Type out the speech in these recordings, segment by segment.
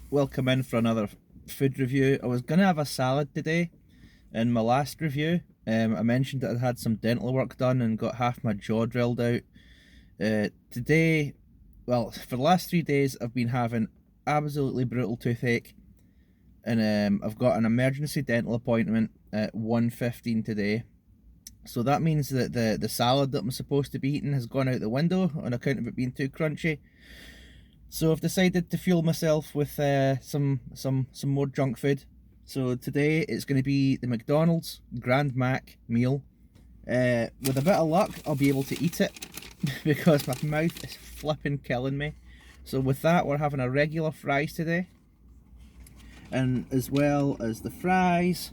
welcome in for another food review. I was going to have a salad today. In my last review, I mentioned that I'd had some dental work done and got half my jaw drilled out. Today, well, for the last 3 days, I've been having absolutely brutal toothache, and I've got an emergency dental appointment at 1:15 today. So that means that the salad that I'm supposed to be eating has gone out the window on account of it being too crunchy. So I've decided to fuel myself with some more junk food. So today it's going to be the McDonald's Grand Mac meal. With a bit of luck, I'll be able to eat it because my mouth is flipping killing me. So with that, we're having a regular fries today, and as well as the fries,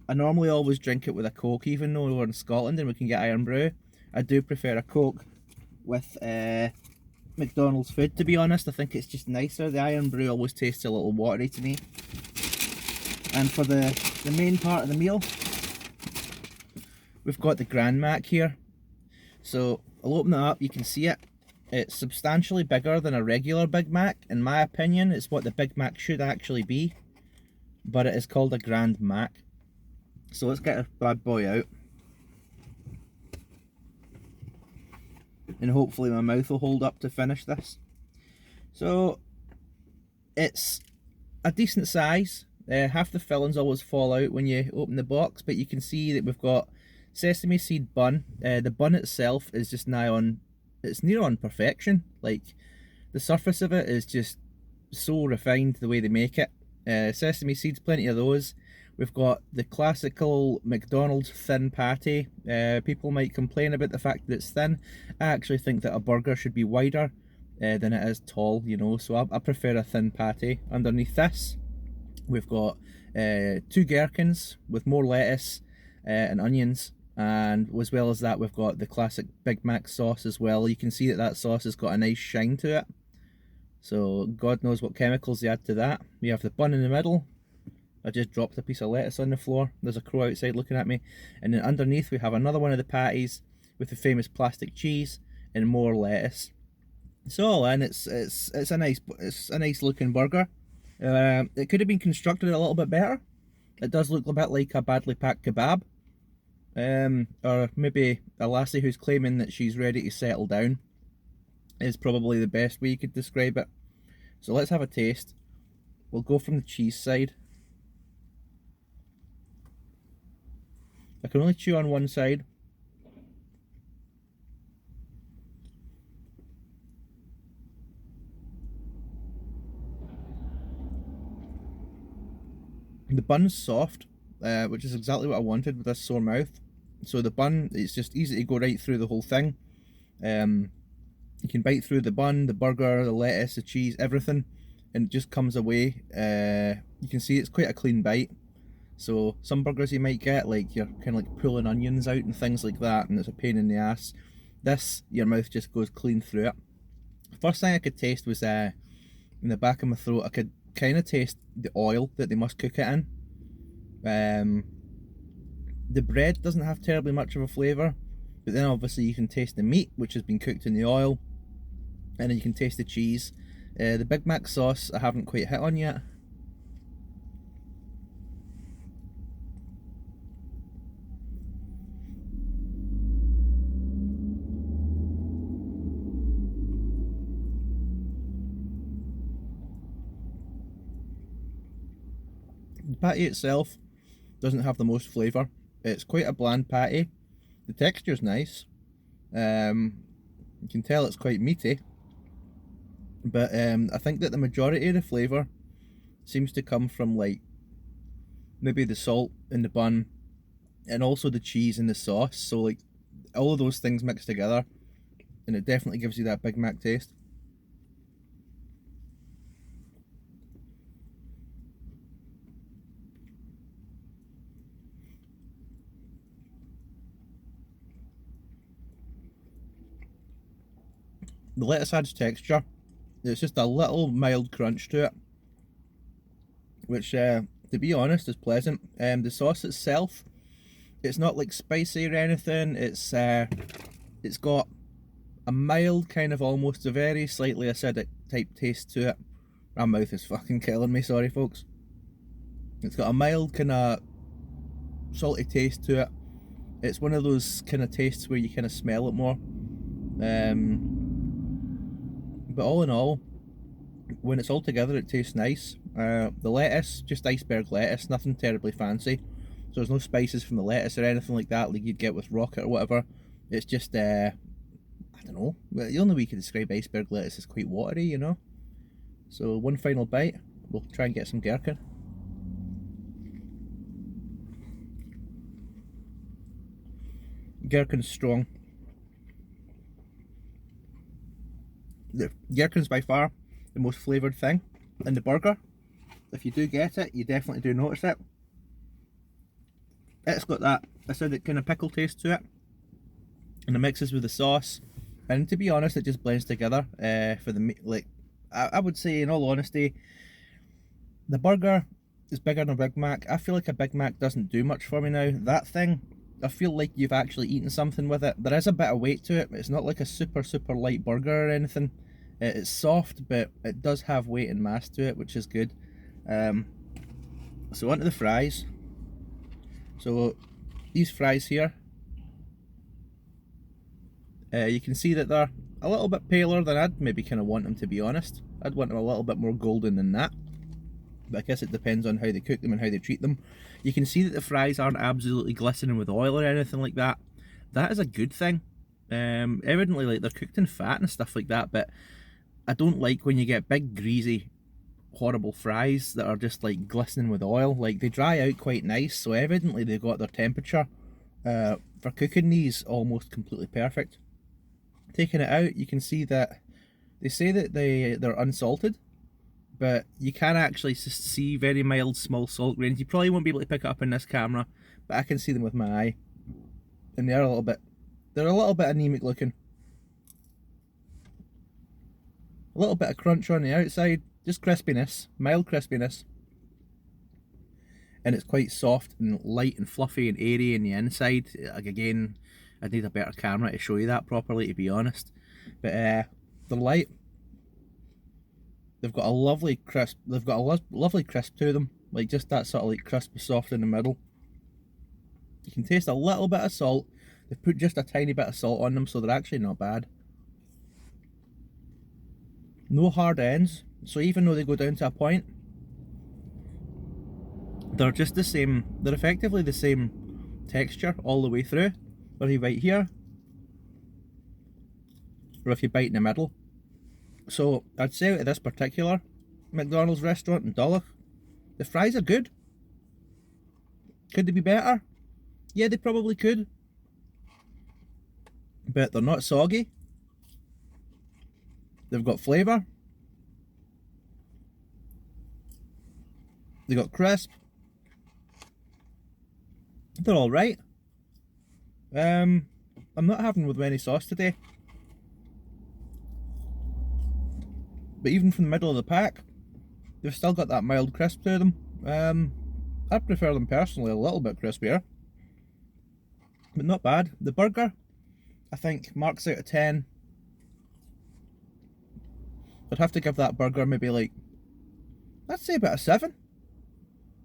I normally always drink it with a Coke, even though we're in Scotland and we can get Iron Brew. I do prefer a Coke with McDonald's food, to be honest. I think it's just nicer. The Iron Brew always tastes a little watery to me. And for the main part of the meal, we've got the Grand Mac here. So I'll open it up, you can see it. It's substantially bigger than a regular Big Mac. In my opinion, it's what the Big Mac should actually be, but it is called a Grand Mac. So let's get a bad boy out. And hopefully my mouth will hold up to finish this. So it's a decent size. Half the fillings always fall out when you open the box, but you can see that we've got sesame seed bun. The bun itself is just it's near on perfection. Like, the surface of it is just so refined the way they make it. Sesame seeds, plenty of those. We've got the classical McDonald's thin patty. People might complain about the fact that it's thin. I actually think that a burger should be wider than it is tall, you know, so I prefer a thin patty. Underneath this, we've got 2 gherkins with more lettuce and onions, and as well as that we've got the classic Big Mac sauce as well. You can see that sauce has got a nice shine to it, so God knows what chemicals they add to that. We have the bun in the middle. I just dropped a piece of lettuce on the floor. There's a crow outside looking at me. And then underneath we have another one of the patties with the famous plastic cheese and more lettuce. So all in, it's a nice looking burger. It could have been constructed a little bit better. It does look a bit like a badly packed kebab. Or maybe a lassie who's claiming that she's ready to settle down is probably the best way you could describe it. So let's have a taste. We'll go from the cheese side. I can only chew on one side. The bun's soft, which is exactly what I wanted with this sore mouth. So the bun, it's just easy to go right through the whole thing. You can bite through the bun, the burger, the lettuce, the cheese, everything, and it just comes away. You can see it's quite a clean bite. So some burgers you might get, like, you're kind of like pulling onions out and things like that, and it's a pain in the ass. This, your mouth just goes clean through it. First thing I could taste was in the back of my throat. I could kind of taste the oil that they must cook it in. The bread doesn't have terribly much of a flavour, but then obviously you can taste the meat, which has been cooked in the oil, and then you can taste the cheese. The Big Mac sauce I haven't quite hit on yet. The patty itself doesn't have the most flavour. It's quite a bland patty. The texture's nice. You can tell it's quite meaty. But I think that the majority of the flavour seems to come from, like, maybe the salt in the bun and also the cheese and the sauce. So, like, all of those things mixed together, and it definitely gives you that Big Mac taste. The lettuce adds texture. There's just a little mild crunch to it, which, to be honest, is pleasant. The sauce itself, it's not like spicy or anything. It's got a mild kind of almost a very slightly acidic type taste to it. My mouth is fucking killing me, sorry folks. It's got a mild kind of salty taste to it. It's one of those kind of tastes where you kind of smell it more. But all in all, when it's all together, it tastes nice. The lettuce, just iceberg lettuce, nothing terribly fancy. So there's no spices from the lettuce or anything like that, like you'd get with rocket or whatever. It's just, I don't know. The only way you can describe iceberg lettuce is quite watery, you know. So one final bite. We'll try and get some gherkin. Gherkin's strong. The gherkin's by far the most flavoured thing in the burger. If you do get it, you definitely do notice it. It's got that acidic kind of pickle taste to it, and it mixes with the sauce. And to be honest, it just blends together for the meat. Like I would say, in all honesty, the burger is bigger than a Big Mac. I feel like a Big Mac doesn't do much for me now. That thing, I feel like you've actually eaten something with it. There is a bit of weight to it. It's not like a super light burger or anything. It's soft, but it does have weight and mass to it, which is good. So onto the fries. So these fries here, you can see that they're a little bit paler than I'd maybe kind of want them, to be honest. I'd want them a little bit more golden than that. But I guess it depends on how they cook them and how they treat them. You can see that the fries aren't absolutely glistening with oil or anything like that. That is a good thing. Evidently, like, they're cooked in fat and stuff like that, but I don't like when you get big, greasy, horrible fries that are just like glistening with oil. Like, they dry out quite nice, so evidently they got their temperature for cooking these almost completely perfect. Taking it out, you can see that they say that they're unsalted, but you can actually see very mild small salt grains. You probably won't be able to pick it up in this camera, but I can see them with my eye, and they're a little bit anemic looking. A little bit of crunch on the outside, just crispiness, mild crispiness. And it's quite soft and light and fluffy and airy in the inside. Like, again, I'd need a better camera to show you that properly, to be honest. But they're light. They've got a lovely crisp. They've got a lovely crisp to them, like just that sort of like crisp, soft in the middle. You can taste a little bit of salt. They've put just a tiny bit of salt on them, so they're actually not bad. No hard ends, so even though they go down to a point, they're just the same. They're effectively the same texture all the way through. Whether you bite here, or if you bite in the middle. So I'd say out of this particular McDonald's restaurant in Toothache, the fries are good. Could they be better? Yeah, they probably could. But they're not soggy. They've got flavour. They got crisp. They're alright. I'm not having with any sauce today. But even from the middle of the pack, they've still got that mild crisp to them. I prefer them personally a little bit crispier. But not bad. The burger, I think, marks out of 10. I'd have to give that burger maybe like, let's say about a 7.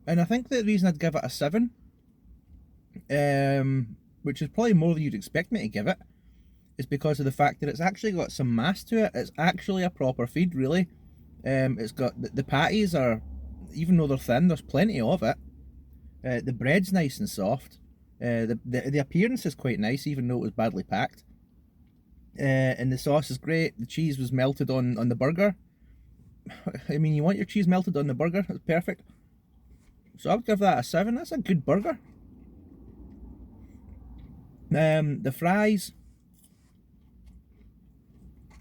And I think the reason I'd give it a 7, which is probably more than you'd expect me to give it, is because of the fact that it's actually got some mass to it. It's actually a proper feed, really. It's got, the patties are, even though they're thin, there's plenty of it. The bread's nice and soft. The appearance is quite nice, even though it was badly packed. And the sauce is great. The cheese was melted on the burger. I mean, you want your cheese melted on the burger, that's perfect. So I would give that a 7. That's a good burger. The fries,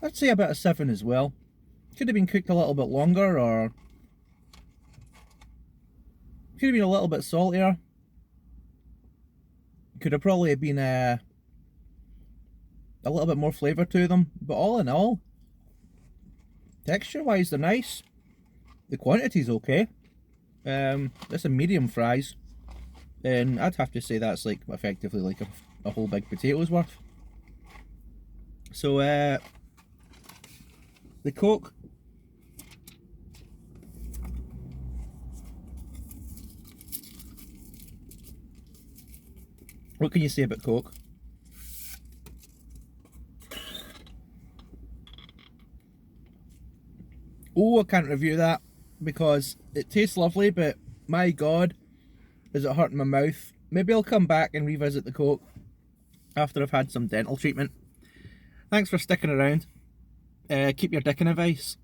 I'd say about a 7 as well. Could have been cooked a little bit longer, or could have been a little bit saltier. Could have probably been a little bit more flavour to them. But all in all, texture wise they're nice. The quantity's okay. That's a medium fries, and I'd have to say that's like effectively like a whole big potato's worth. So the Coke, What can you say about Coke? Oh, I can't review that because it tastes lovely, but my God, is it hurting my mouth. Maybe I'll come back and revisit the Coke after I've had some dental treatment. Thanks for sticking around. Keep your dick in a vice.